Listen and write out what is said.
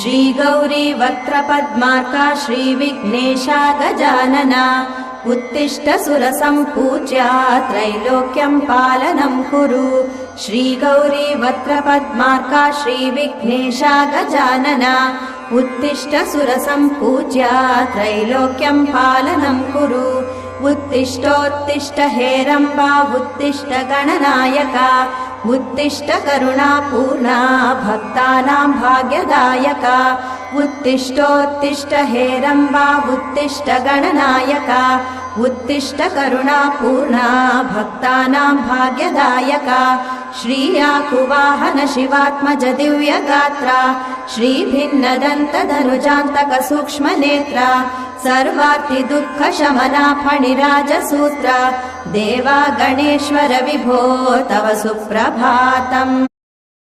श्रीगौरी वक्त्रपद्मार्का श्रीविघ्नेशा गजानना उत्तिष्ठ सुरसम्पूज्या त्रैलोक्यं पालनं कुरु श्रीगौरी वक्त्रपद्मार्का श्रीविघ्नेशा गजानना उत्तिष्ठ सुरसम्पूज्या त्रैलोक्यं पालनं कुरु उत्तिष्ठोत्तिष्ठ हेरम्बा उत्तिष्ठ गणनायका उत्तिष्ठ करुणापूर्णा भक्तानां भाग्यदायका उत्तिष्ठोत्तिष्ठ हेरम्बा उत्तिष्ठ गणनायका उत्तिष्ठ करुणापूर्णा भक्तानां भाग्यदायका श्रीयाकुवाहन शिवात्मज दिव्यगात्रा श्रीभिन्नदन्तधनुजान्तक सूक्ष्मनेत्रा सर्वार्ति दुःख शमना फणिराजसूत्रा देवा गणेश्वर विभो तव सुप्रभातम्।